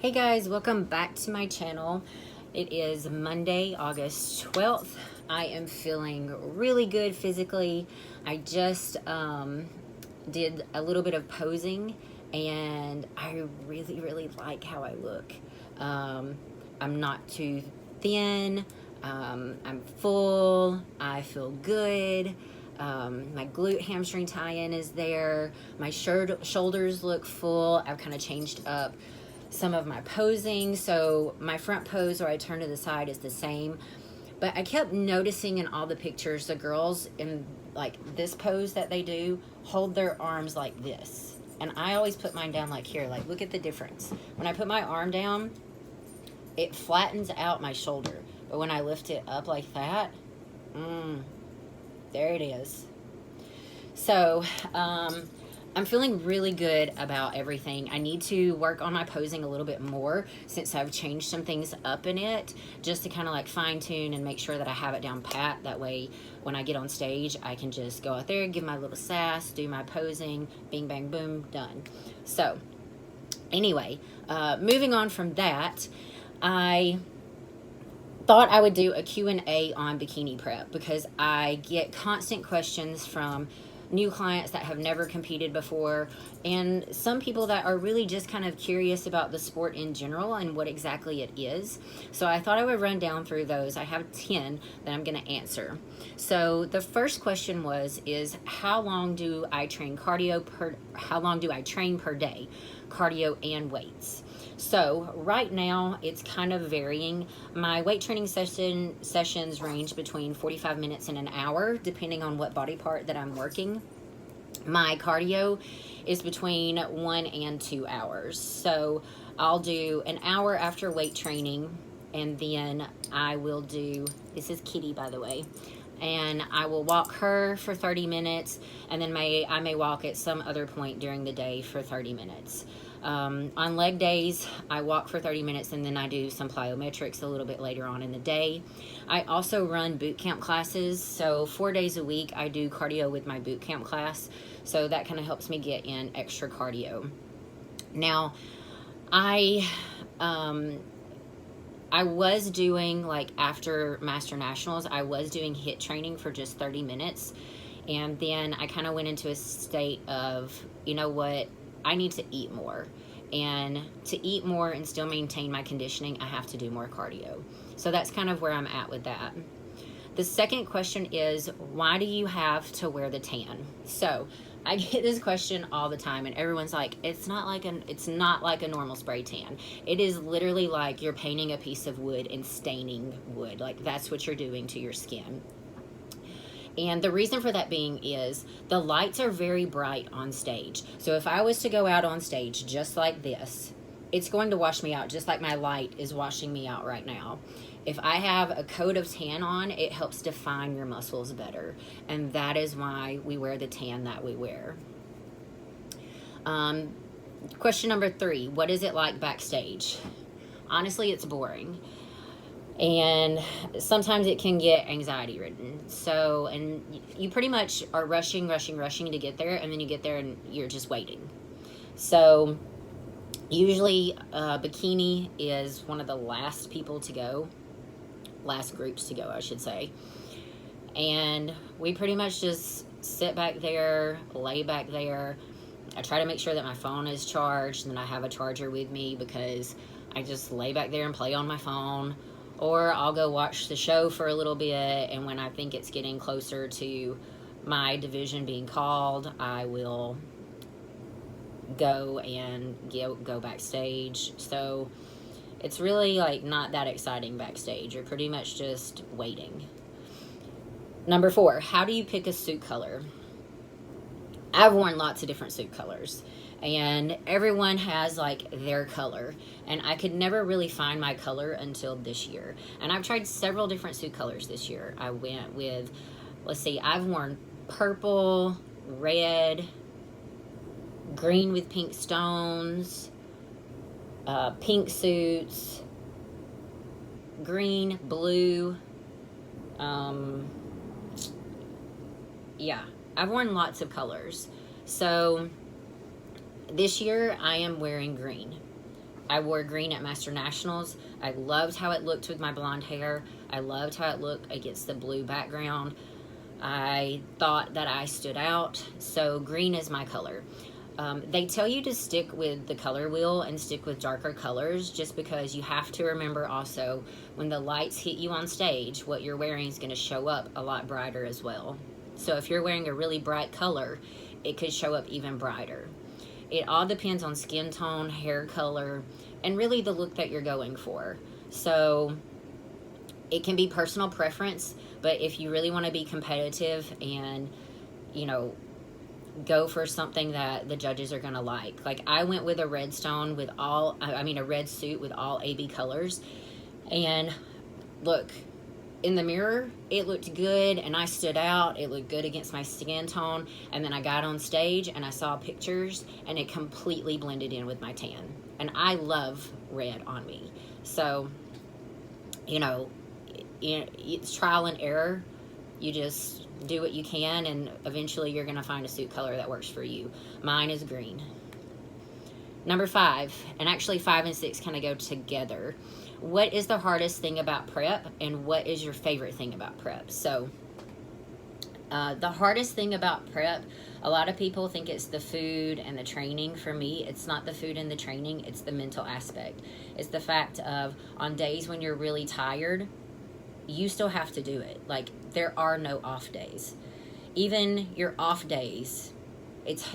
Hey guys, welcome back to my channel. It is Monday, August 12th. I am feeling really good physically. I just did a little bit of posing and I really like how I look. I'm not too thin. I'm full. I feel good. My glute hamstring tie-in is there. My shoulders look full. I've kind of changed up some of my posing, so my front pose where I turn to the side is the same, but I kept noticing in all the pictures the girls in like this pose that they do hold their arms like this, and I always put mine down like here. Like, look at the difference. When I put my arm down, it flattens out my shoulder, but when I lift it up like that, there it is. So I'm feeling really good about everything. I need to work on my posing a little bit more since I've changed some things up in it, just to kind of like fine tune and make sure that I have it down pat. That way when I get on stage, I can just go out there, give my little sass, do my posing, bing, bang, boom, done. So anyway, moving on from that, I thought I would do a Q&A on Bikini Prep because I get constant questions from new clients that have never competed before, and some people that are really just kind of curious about the sport in general and what exactly it is. So I thought I would run down through those. I have 10 that I'm going to answer. So the first question is how long do I train per day, cardio and weights? So right now it's kind of varying. My weight training sessions range between 45 minutes and an hour, depending on what body part that I'm working. My cardio is between 1 and 2 hours. So I'll do an hour after weight training, and then I will do, this is Kitty, by the way, and I will walk her for 30 minutes, and then I may walk at some other point during the day for 30 minutes. On leg days, I walk for 30 minutes and then I do some plyometrics a little bit later on in the day. I also run boot camp classes, so 4 days a week I do cardio with my boot camp class, so that kind of helps me get in extra cardio. Now, I was doing, like, after Master Nationals, I was doing HIIT training for just 30 minutes, and then I kind of went into a state of, you know what, I need to eat more. And to eat more and still maintain my conditioning, I have to do more cardio. So that's kind of where I'm at with that. The second question is, why do you have to wear the tan? So I get this question all the time, and everyone's like, it's not like a normal spray tan. It is literally like you're painting a piece of wood and staining wood. Like, that's what you're doing to your skin. And the reason for that being is the lights are very bright on stage. So if I was to go out on stage just like this, it's going to wash me out just like my light is washing me out right now. If I have a coat of tan on, it helps define your muscles better. And that is why we wear the tan that we wear. Question number 3, what is it like backstage? Honestly, it's boring. And sometimes it can get anxiety ridden. So, and you pretty much are rushing to get there, and then you get there and you're just waiting. So usually bikini is one of the last groups to go, I should say. And we pretty much just sit back there, lay back there. I try to make sure that my phone is charged, and then I have a charger with me because I just lay back there and play on my phone. Or I'll go watch the show for a little bit, and when I think it's getting closer to my division being called, I will go and go backstage. So it's really like not that exciting backstage. You're pretty much just waiting. Number 4, how do you pick a suit color? I've worn lots of different suit colors, and everyone has like their color, and I could never really find my color until this year. And I've tried several different suit colors this year. I went with, I've worn purple, red, green with pink stones, pink suits, green, blue. Yeah, I've worn lots of colors. So this year I am wearing green. I wore green at Master Nationals. I loved how it looked with my blonde hair. I loved how it looked against the blue background. I thought that I stood out, so green is my color. They tell you to stick with the color wheel and stick with darker colors, just because you have to remember also when the lights hit you on stage, what you're wearing is going to show up a lot brighter as well. So if you're wearing a really bright color, it could show up even brighter. It all depends on skin tone, hair color, and really the look that you're going for. So it can be personal preference, but if you really want to be competitive and, you know, go for something that the judges are going to like I went with a red stone with a red suit with all AB colors, and look, in the mirror it looked good and I stood out. It looked good against my skin tone, and then I got on stage and I saw pictures and it completely blended in with my tan, and I love red on me. So, you know, it's trial and error. You just do what you can, and eventually you're going to find a suit color that works for you. Mine is green. Number 5, and actually 5 and 6 kind of go together. What is the hardest thing about prep, and what is your favorite thing about prep? So the hardest thing about prep, a lot of people think it's the food and the training. For me, it's not the food and the training, it's the mental aspect. It's the fact of, on days when you're really tired, you still have to do it. Like, there are no off days. Even your off days,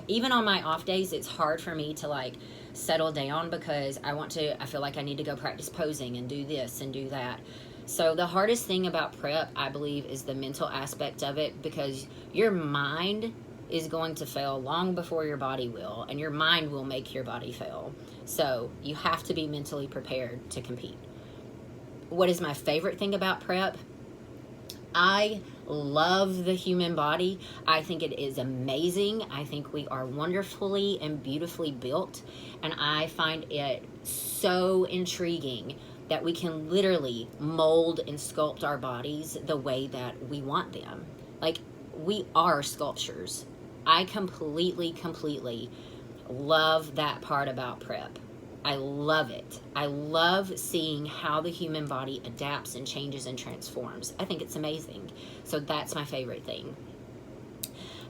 even on my off days, it's hard for me to like settle down, because I feel like I need to go practice posing and do this and do that. So the hardest thing about prep, I believe, is the mental aspect of it, because your mind is going to fail long before your body will, and your mind will make your body fail. So you have to be mentally prepared to compete. What is my favorite thing about prep? I love the human body. I think it is amazing. I think we are wonderfully and beautifully built, and I find it so intriguing that we can literally mold and sculpt our bodies the way that we want them. Like, we are sculptures. I completely love that part about prep. I love it. I love seeing how the human body adapts and changes and transforms. I think it's amazing. So that's my favorite thing.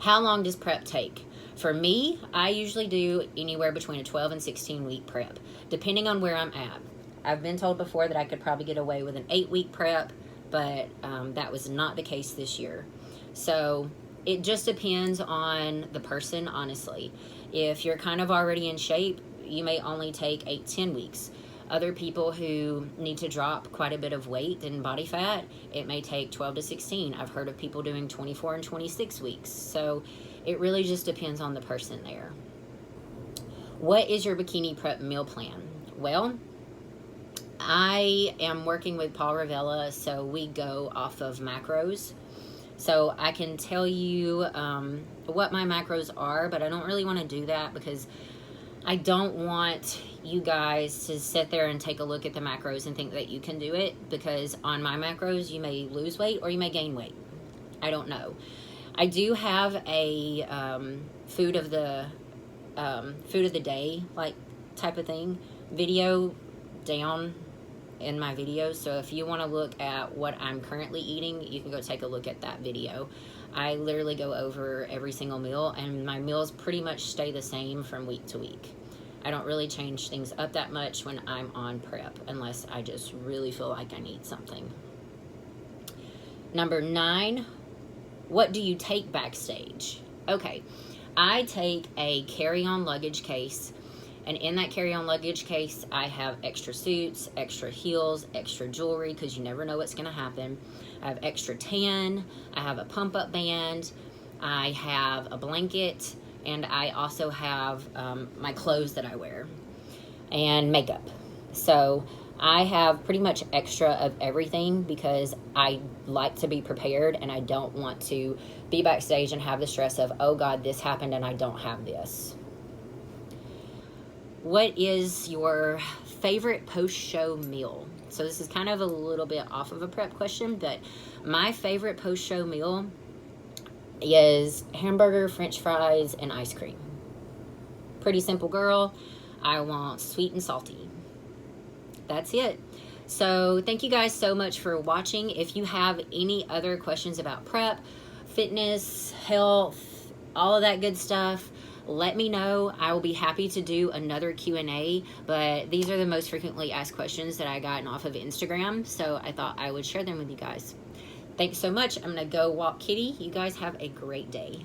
How long does prep take? For me, I usually do anywhere between a 12 and 16 week prep, depending on where I'm at. I've been told before that I could probably get away with an 8-week prep, but that was not the case this year. So it just depends on the person, honestly. If you're kind of already in shape, you may only take 8-10 weeks. Other people who need to drop quite a bit of weight and body fat, it may take 12 to 16. I've heard of people doing 24 and 26 weeks. So it really just depends on the person there. What is your bikini prep meal plan? Well, I am working with Paul Ravella, so we go off of macros. So I can tell you what my macros are, but I don't really want to do that, because I don't want you guys to sit there and take a look at the macros and think that you can do it, because on my macros, you may lose weight or you may gain weight. I don't know. I do have a food of the day, like, type of thing, video down in my videos. So if you want to look at what I'm currently eating, you can go take a look at that video. I literally go over every single meal, and my meals pretty much stay the same from week to week. I don't really change things up that much when I'm on prep, unless I just really feel like I need something. Number 9, what do you take backstage? Okay, I take a carry-on luggage case, and in that carry-on luggage case, I have extra suits, extra heels, extra jewelry, because you never know what's going to happen. I have extra tan, I have a pump-up band, I have a blanket, and I also have my clothes that I wear, and makeup. So I have pretty much extra of everything, because I like to be prepared, and I don't want to be backstage and have the stress of, oh God, this happened and I don't have this. What is your favorite post-show meal? So this is kind of a little bit off of a prep question, but my favorite post-show meal is hamburger, french fries, and ice cream. Pretty simple girl. I want sweet and salty. that's it. So thank you guys so much for watching. If you have any other questions about prep, fitness, health, all of that good stuff, let me know. I will be happy to do another Q&A, but these are the most frequently asked questions that I gotten off of Instagram, so I thought I would share them with you guys. Thanks so much. I'm going to go walk Kitty. You guys have a great day.